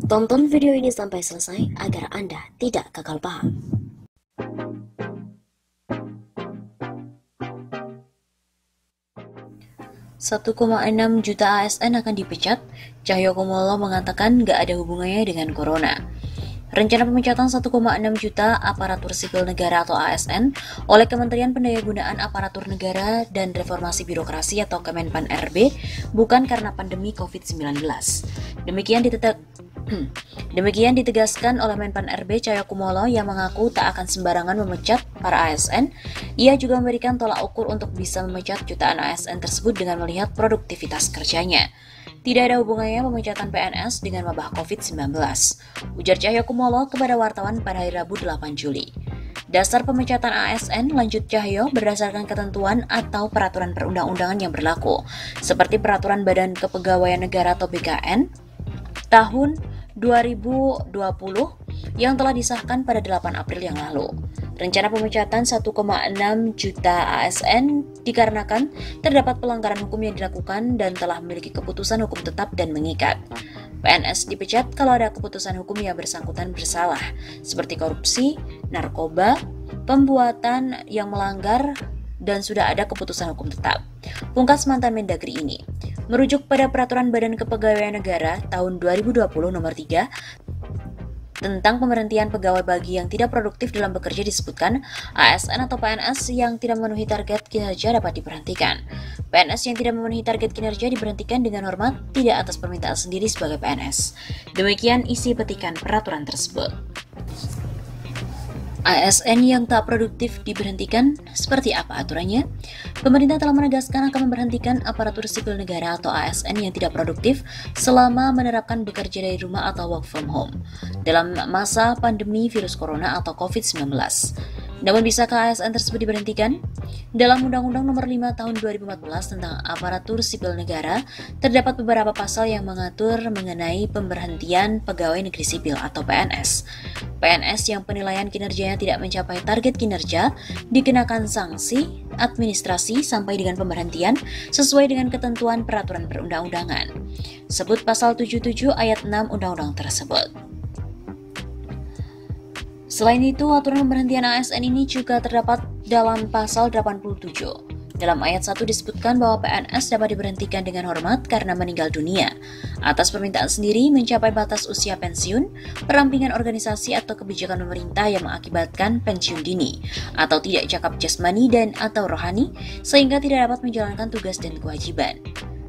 Tonton video ini sampai selesai agar Anda tidak gagal paham. $1,6 juta ASN akan dipecat, Cahyokumolo mengatakan nggak ada hubungannya dengan corona. Rencana pemecatan 1,6 juta aparatur sipil negara atau ASN oleh Kementerian Pendayagunaan Aparatur Negara dan Reformasi Birokrasi atau Kemenpan RB bukan karena pandemi COVID-19. Demikian ditegaskan oleh Menpan RB Cahyokumolo yang mengaku tak akan sembarangan memecat para ASN. Ia juga memberikan tolak ukur untuk bisa memecat jutaan ASN tersebut dengan melihat produktivitas kerjanya. Tidak ada hubungannya pemecatan PNS dengan wabah COVID-19, ujar Cahyokumolo kepada wartawan pada hari Rabu 8 Juli. Dasar pemecatan ASN, lanjut Cahyo, berdasarkan ketentuan atau peraturan perundang-undangan yang berlaku, seperti Peraturan Badan Kepegawaian Negara atau BKN tahun 2020 yang telah disahkan pada 8 April yang lalu. Rencana pemecatan 1,6 juta ASN dikarenakan terdapat pelanggaran hukum yang dilakukan dan telah memiliki keputusan hukum tetap dan mengikat. PNS dipecat kalau ada keputusan hukum yang bersangkutan bersalah, seperti korupsi, narkoba, pembuatan yang melanggar, dan sudah ada keputusan hukum tetap. Pungkas mantan Mendagri ini. Merujuk pada Peraturan Badan Kepegawaian Negara tahun 2020 nomor 3 tentang pemberhentian pegawai bagi yang tidak produktif dalam bekerja disebutkan, ASN atau PNS yang tidak memenuhi target kinerja dapat diberhentikan. PNS yang tidak memenuhi target kinerja diberhentikan dengan hormat, tidak atas permintaan sendiri sebagai PNS. Demikian isi petikan peraturan tersebut. ASN yang tak produktif diberhentikan, seperti apa aturannya? Pemerintah telah menegaskan akan memberhentikan aparatur sipil negara atau ASN yang tidak produktif selama menerapkan bekerja dari rumah atau work from home dalam masa pandemi virus corona atau COVID-19. Namun bisakah ASN tersebut diberhentikan? Dalam Undang-Undang Nomor 5 Tahun 2014 tentang Aparatur Sipil Negara, terdapat beberapa pasal yang mengatur mengenai pemberhentian pegawai negeri sipil atau PNS. PNS yang penilaian kinerjanya tidak mencapai target kinerja dikenakan sanksi administrasi sampai dengan pemberhentian sesuai dengan ketentuan peraturan perundang-undangan. Sebut pasal 77 ayat 6 undang-undang tersebut. Selain itu, aturan pemberhentian ASN ini juga terdapat dalam pasal 87. Dalam ayat 1 disebutkan bahwa PNS dapat diberhentikan dengan hormat karena meninggal dunia, atas permintaan sendiri mencapai batas usia pensiun, perampingan organisasi atau kebijakan pemerintah yang mengakibatkan pensiun dini, atau tidak cakap jasmani dan atau rohani, sehingga tidak dapat menjalankan tugas dan kewajiban.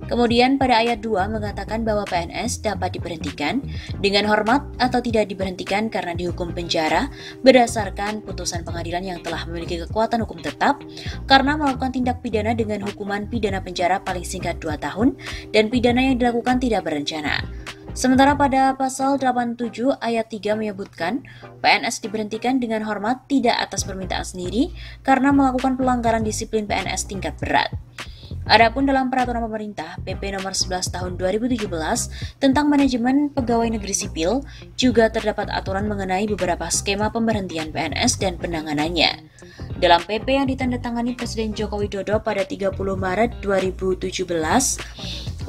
Kemudian pada ayat 2 mengatakan bahwa PNS dapat diberhentikan dengan hormat atau tidak diberhentikan karena dihukum penjara berdasarkan putusan pengadilan yang telah memiliki kekuatan hukum tetap karena melakukan tindak pidana dengan hukuman pidana penjara paling singkat 2 tahun dan pidana yang dilakukan tidak berencana. Sementara pada pasal 87 ayat 3 menyebutkan PNS diberhentikan dengan hormat tidak atas permintaan sendiri karena melakukan pelanggaran disiplin PNS tingkat berat. Adapun dalam peraturan pemerintah PP nomor 11 tahun 2017 tentang manajemen pegawai negeri sipil juga terdapat aturan mengenai beberapa skema pemberhentian PNS dan penanganannya. Dalam PP yang ditandatangani Presiden Joko Widodo pada 30 Maret 2017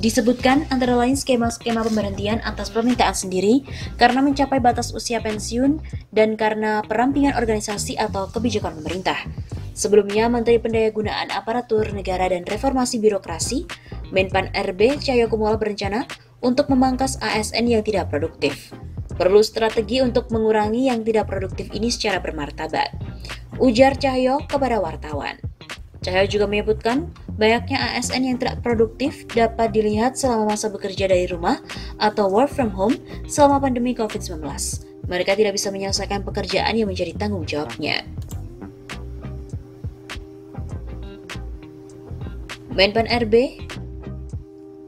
disebutkan antara lain skema-skema pemberhentian atas permintaan sendiri karena mencapai batas usia pensiun dan karena perampingan organisasi atau kebijakan pemerintah. Sebelumnya, Menteri Pendayagunaan Aparatur Negara dan Reformasi Birokrasi, Menpan RB Cahyokumolo berencana untuk memangkas ASN yang tidak produktif. Perlu strategi untuk mengurangi yang tidak produktif ini secara bermartabat, ujar Cahyo kepada wartawan. Cahyo juga menyebutkan banyaknya ASN yang tidak produktif dapat dilihat selama masa bekerja dari rumah atau work from home selama pandemi COVID-19. Mereka tidak bisa menyelesaikan pekerjaan yang menjadi tanggung jawabnya. Menpan RB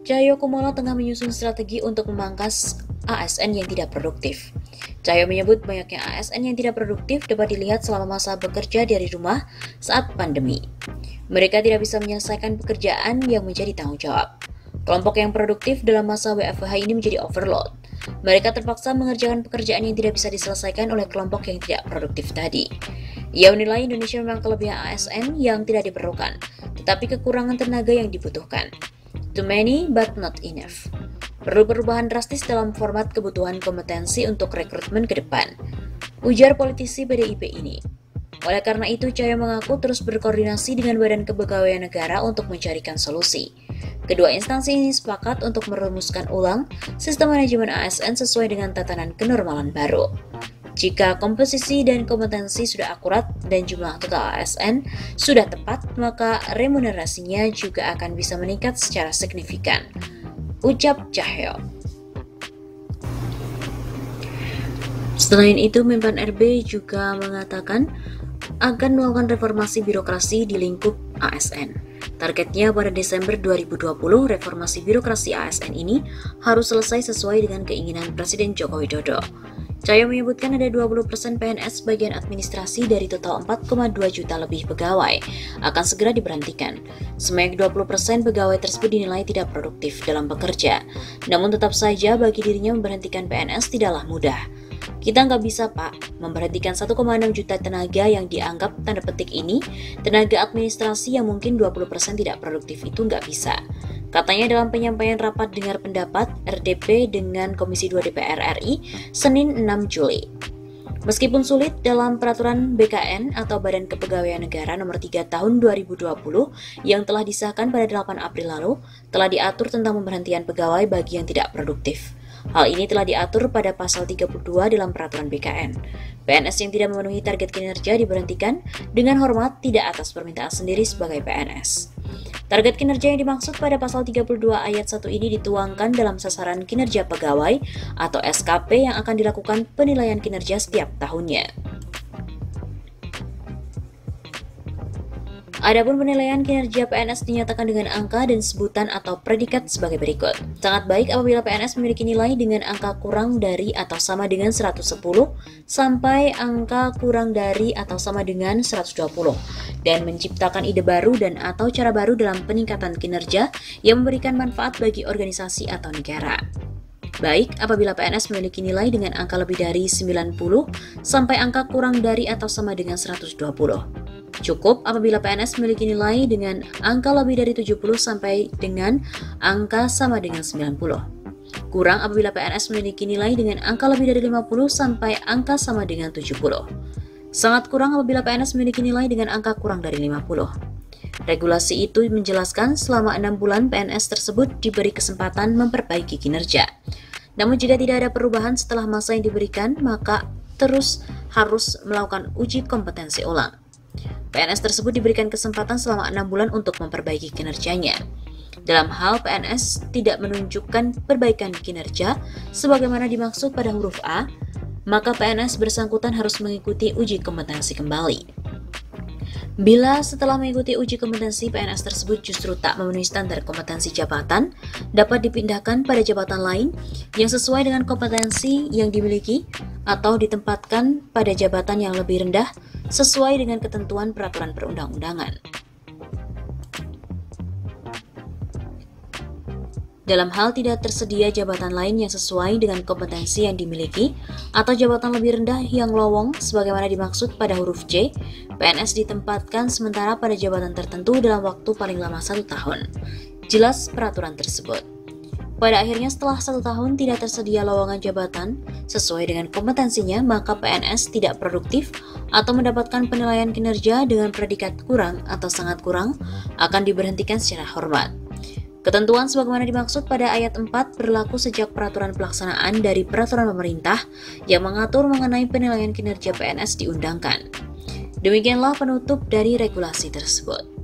Cahyokumolo tengah menyusun strategi untuk memangkas ASN yang tidak produktif. Cahyo menyebut banyaknya ASN yang tidak produktif dapat dilihat selama masa bekerja dari rumah saat pandemi. Mereka tidak bisa menyelesaikan pekerjaan yang menjadi tanggung jawab. Kelompok yang produktif dalam masa WFH ini menjadi overload. Mereka terpaksa mengerjakan pekerjaan yang tidak bisa diselesaikan oleh kelompok yang tidak produktif tadi. Ia menilai Indonesia memang kelebihan ASN yang tidak diperlukan, tetapi kekurangan tenaga yang dibutuhkan. Too many but not enough. Perlu perubahan drastis dalam format kebutuhan kompetensi untuk rekrutmen ke depan, ujar politisi PDIP ini. Oleh karena itu, Cahyo mengaku terus berkoordinasi dengan Badan Kepegawaian Negara untuk mencarikan solusi. Kedua instansi ini sepakat untuk merumuskan ulang sistem manajemen ASN sesuai dengan tatanan kenormalan baru. Jika komposisi dan kompetensi sudah akurat dan jumlah total ASN sudah tepat, maka remunerasinya juga akan bisa meningkat secara signifikan, ucap Cahyo. Selain itu, Menpan RB juga mengatakan akan melakukan reformasi birokrasi di lingkup ASN. Targetnya pada Desember 2020, reformasi birokrasi ASN ini harus selesai sesuai dengan keinginan Presiden Joko Widodo. Cahyo menyebutkan ada 20% PNS bagian administrasi dari total 4,2 juta lebih pegawai akan segera diberhentikan. Sebanyak 20% pegawai tersebut dinilai tidak produktif dalam bekerja. Namun tetap saja bagi dirinya memberhentikan PNS tidaklah mudah. Kita nggak bisa, Pak, memberhentikan 1,6 juta tenaga yang dianggap tanda petik ini, tenaga administrasi yang mungkin 20% tidak produktif itu nggak bisa. Katanya dalam penyampaian rapat dengar pendapat RDP dengan Komisi 2 DPR RI, Senin 6 Juli. Meskipun sulit, dalam peraturan BKN atau Badan Kepegawaian Negara nomor 3 tahun 2020 yang telah disahkan pada 8 April lalu, telah diatur tentang pemberhentian pegawai bagi yang tidak produktif. Hal ini telah diatur pada pasal 32 dalam peraturan BKN. PNS yang tidak memenuhi target kinerja diberhentikan dengan hormat tidak atas permintaan sendiri sebagai PNS. Target kinerja yang dimaksud pada pasal 32 ayat 1 ini dituangkan dalam sasaran kinerja pegawai atau SKP yang akan dilakukan penilaian kinerja setiap tahunnya. Adapun penilaian kinerja PNS dinyatakan dengan angka dan sebutan atau predikat sebagai berikut. Sangat baik apabila PNS memiliki nilai dengan angka kurang dari atau sama dengan 110 sampai angka kurang dari atau sama dengan 120 dan menciptakan ide baru dan atau cara baru dalam peningkatan kinerja yang memberikan manfaat bagi organisasi atau negara. Baik apabila PNS memiliki nilai dengan angka lebih dari 90 sampai angka kurang dari atau sama dengan 120. Cukup apabila PNS memiliki nilai dengan angka lebih dari 70 sampai dengan angka sama dengan 90. Kurang apabila PNS memiliki nilai dengan angka lebih dari 50 sampai angka sama dengan 70. Sangat kurang apabila PNS memiliki nilai dengan angka kurang dari 50. Regulasi itu menjelaskan selama 6 bulan PNS tersebut diberi kesempatan memperbaiki kinerja. Namun jika tidak ada perubahan setelah masa yang diberikan, maka terus harus melakukan uji kompetensi ulang. PNS tersebut diberikan kesempatan selama 6 bulan untuk memperbaiki kinerjanya. Dalam hal PNS tidak menunjukkan perbaikan kinerja sebagaimana dimaksud pada huruf A, maka PNS bersangkutan harus mengikuti uji kompetensi kembali. Bila setelah mengikuti uji kompetensi PNS tersebut justru tak memenuhi standar kompetensi jabatan, dapat dipindahkan pada jabatan lain yang sesuai dengan kompetensi yang dimiliki atau ditempatkan pada jabatan yang lebih rendah sesuai dengan ketentuan peraturan perundang-undangan. Dalam hal tidak tersedia jabatan lain yang sesuai dengan kompetensi yang dimiliki atau jabatan lebih rendah yang lowong sebagaimana dimaksud pada huruf C, PNS ditempatkan sementara pada jabatan tertentu dalam waktu paling lama 1 tahun. Jelas peraturan tersebut. Pada akhirnya setelah 1 tahun tidak tersedia lowongan jabatan sesuai dengan kompetensinya, maka PNS tidak produktif atau mendapatkan penilaian kinerja dengan predikat kurang atau sangat kurang akan diberhentikan secara hormat. Ketentuan sebagaimana dimaksud pada ayat 4 berlaku sejak peraturan pelaksanaan dari peraturan pemerintah yang mengatur mengenai penilaian kinerja PNS diundangkan. Demikianlah penutup dari regulasi tersebut.